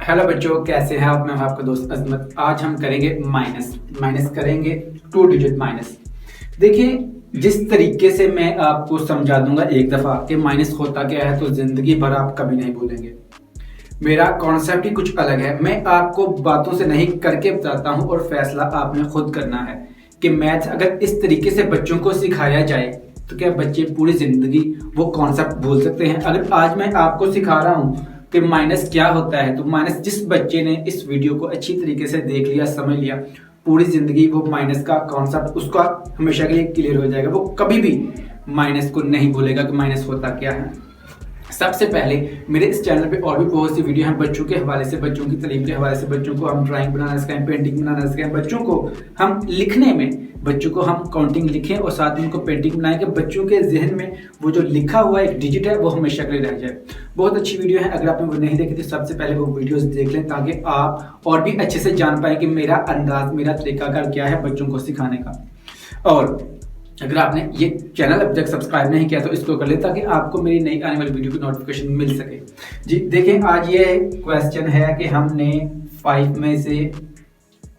Hello बच्चों, कैसे हैं आप। मैं हूं आपका दोस्त अजमत। आज हम करेंगे माइनस करेंगे 2 डिजिट माइनस। देखिए, जिस तरीके से मैं आपको समझा दूंगा एक दफा कि माइनस होता क्या है तो जिंदगी भर आप कभी नहीं भूलेंगे। मेरा कॉन्सेप्ट ही कुछ अलग है। मैं आपको बातों से नहीं करके बताता हूं और फैसला आपने खुद करना है कि मैथ अगर इस तरीके से बच्चों को सिखाया जाए तो क्या बच्चे पूरी जिंदगी वो कॉन्सेप्ट भूल सकते हैं। अगर आज मैं आपको सिखा रहा हूं कि माइनस क्या होता है तो माइनस, जिस बच्चे ने इस वीडियो को अच्छी तरीके से देख लिया, समझ लिया, पूरी जिंदगी वो माइनस का कॉन्सेप्ट उसका हमेशा के लिए क्लियर हो जाएगा। वो कभी भी माइनस को नहीं भूलेगा कि माइनस होता क्या है। सबसे पहले मेरे इस चैनल पे और भी बहुत सी वीडियो हैं बच्चों के हवाले से, बच्चों की तालीम के हवाले से। बच्चों को हम ड्राइंग बनाना सिखाएं, पेंटिंग बनाना सिखाएं, बच्चों को हम लिखने में, बच्चों को हम काउंटिंग लिखें और साथ में उनको पेंटिंग बनाएं कि बच्चों के जहन में वो जो लिखा हुआ एक डिजिट है वो हमेशा के लिए रह जाए। बहुत अच्छी वीडियो है। अगर आपने वो नहीं देखी तो सबसे पहले वो वीडियोस देख लें ताकि आप और भी अच्छे से जान पाए कि मेरा अंदाज, मेरा तरीकाकार क्या है बच्चों को सिखाने का। और अगर आपने ये चैनल अब तक सब्सक्राइब नहीं किया तो इसको कर ले ताकि आपको मेरी नई आने वाली वीडियो की नोटिफिकेशन मिल सके। जी देखें, आज ये क्वेश्चन है कि हमने 5 में से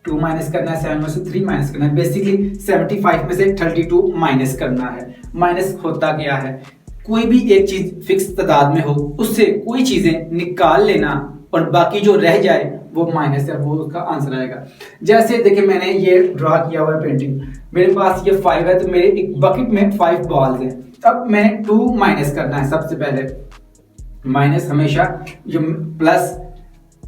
2 माइनस करना है, 7 में से 3 माइनस करना है। बेसिकली 75 में से 32 माइनस करना है। माइनस होता क्या है? कोई भी एक चीज फिक्स तादाद में हो उससे कोई चीजें निकाल लेना और बाकी जो रह जाए वो माइनस है, वो उसका आंसर आएगा। जैसे देखिए, मैंने ये ड्रा किया हुआ है पेंटिंग, मेरे पास ये 5 है तो मेरे एक बकेट में 5 बॉल्स हैं। अब मैंने 2 माइनस करना है। सबसे पहले माइनस हमेशा, जो प्लस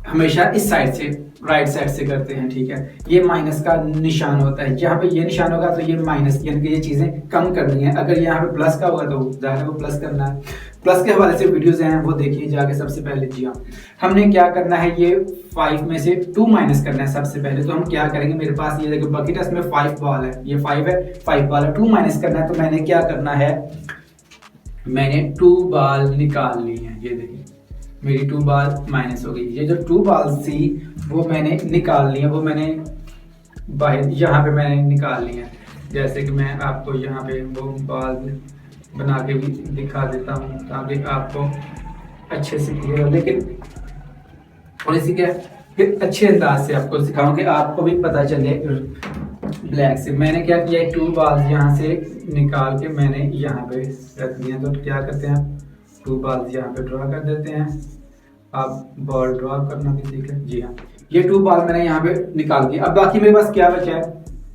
हमेशा इस साइड से, राइट साइड से करते हैं, ठीक है। ये माइनस का निशान होता है। यहाँ पे ये निशान होगा तो ये माइनस, यानी कि ये चीजें कम करनी है। अगर यहाँ पे प्लस का होगा तो जाहिर है वो प्लस करना है। प्लस के हवाले से वीडियोस हैं वो देखिए जाके सबसे पहले। जी हाँ, हमने क्या करना है, ये 5 में से 2 माइनस करना है। सबसे पहले तो हम क्या करेंगे, मेरे पास ये देखो बकेट है, इसमें 5 बॉल है, ये 5 है, 5 बॉल है, 2 माइनस करना है। तो मैंने क्या करना है, मैंने 2 बॉल निकाल ली है। ये देखिए मेरी 2 बॉल माइनस हो गई। ये जो 2 बॉल थी वो मैंने निकाल ली है, वो मैंने बाहर यहाँ पे मैंने निकाल ली है। जैसे कि मैं आपको यहाँ पे वो बॉल बना के भी दिखा देता हूँ ताकि आपको अच्छे से क्लियर हो। लेकिन थोड़ी सी क्या फिर अच्छे अंदाज से आपको सिखाऊं कि आपको भी पता चले ब्लैक से। मैंने क्या किया, 2 बॉल्स यहाँ से निकाल के मैंने यहाँ पे रख दिया। तो क्या करते हैं, 2 बॉल्स यहाँ पे ड्रॉ कर देते हैं। आप बॉल ड्रॉ करना भी सीखें। जी हाँ, ये 2 बॉल मैंने यहाँ पे निकाल दिया। अब बाकी मेरे पास क्या बचा है,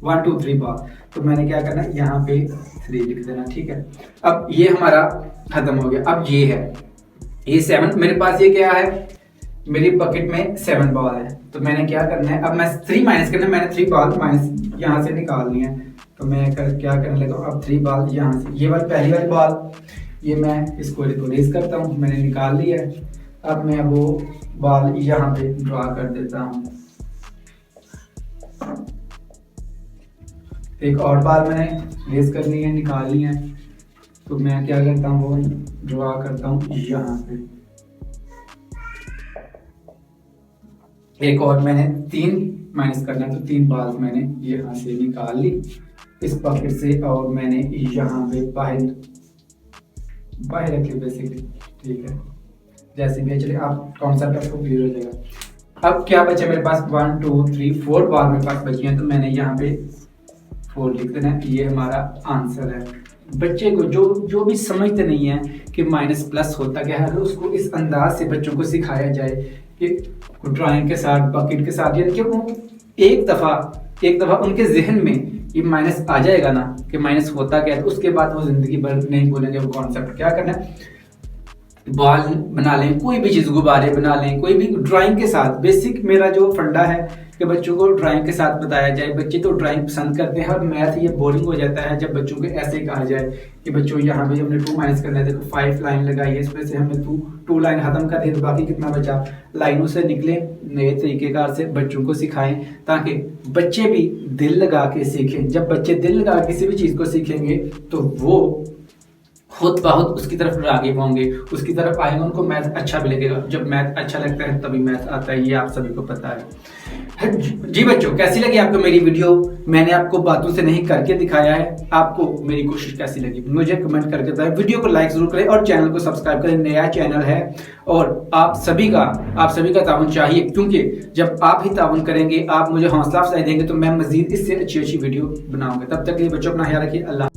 1 2 3 बॉल। तो मैंने क्या करना है, यहाँ पे 3 लिख देना, ठीक है। अब ये हमारा खत्म हो गया। अब ये है, ये 7, मेरे पास ये क्या है, मेरी बकेट में 7 बॉल है। तो मैंने क्या करना है, अब मैं 3 माइनस करना है। मैंने 3 बॉल माइनस यहाँ से निकालनी है। तो मैं क्या करने लगा, अब 3 बॉल यहाँ से, ये वाली पहली वाली बॉल, ये मैं इसको रिप्लेस करता हूँ, मैंने निकाल लिया है। अब मैं वो बॉल यहाँ पे ड्रॉ कर देता हूँ। एक और बॉल मैंने प्लेस करनी है, निकालनी है। तो मैं क्या करता हूँ, वो ड्रॉ करता हूँ यहाँ पे। एक और मैंने 3 माइनस करना है तो 3 बॉल मैंने यहाँ से निकाल ली इस पॉकेट से और मैंने यहाँ पे बाहर रख ली बेसिकली, ठीक है। जैसे भी चलिए, आप कॉन्सेप्ट आपको क्लियर हो जाएगा। अब क्या बचा मेरे पास, 1 2 3 4 बॉल मेरे पास बची हैं। तो मैंने यहाँ पे 4 लिख देना है। ये हमारा आंसर है। बच्चे को जो भी समझते नहीं है कि माइनस प्लस होता क्या है, अगर उसको इस अंदाज से बच्चों को सिखाया जाए कि ड्राइंग के साथ, बकेट के साथ, यानी कि वो एक दफा उनके जहन में ये माइनस आ जाएगा ना कि माइनस होता क्या है, तो उसके बाद वो जिंदगी भर नहीं भूलेंगे वो कॉन्सेप्ट। क्या करना है, बॉल बना लें, कोई भी चीज, गुब्बारे बना लें, कोई भी ड्राइंग के साथ। बेसिक मेरा जो फंडा है कि बच्चों को ड्राइंग के साथ बताया जाए। बच्चे तो ड्राइंग पसंद करते हैं और मैथ ये बोरिंग हो जाता है जब बच्चों को ऐसे कहा जाए कि बच्चों यहाँ पे हमने 2 माइनस करना है, देखो 5 लाइन लगाई है, इसमें से हमने 2 लाइन खत्म कर दी, तो बाकी कितना बचा, लाइनों से निकले। नए तरीकेकार से बच्चों को सिखाएं ताकि बच्चे भी दिल लगा के सीखें। जब बच्चे दिल लगा किसी भी चीज को सीखेंगे तो वो खुद बहुत उसकी तरफ राग़िब होंगे, उसकी तरफ आएंगे, उनको मैथ अच्छा भी लगेगा। जब मैथ अच्छा लगता है तभी मैथ आता है, ये आप सभी को पता है। जी बच्चों, कैसी लगी आपको मेरी वीडियो? मैंने आपको बातों से नहीं करके दिखाया है। आपको मेरी कोशिश कैसी लगी मुझे कमेंट करके बताएं। वीडियो को लाइक जरूर करें और चैनल को सब्सक्राइब करें, नया चैनल है और आप सभी का ताउन चाहिए, क्योंकि जब आप ही ताउन करेंगे, आप मुझे हौसला अफजाई देंगे तो मैं मजीद इससे अच्छी वीडियो बनाऊंगा। तब तक के लिए बच्चों अपना ख्याल रखिए। अल्लाह।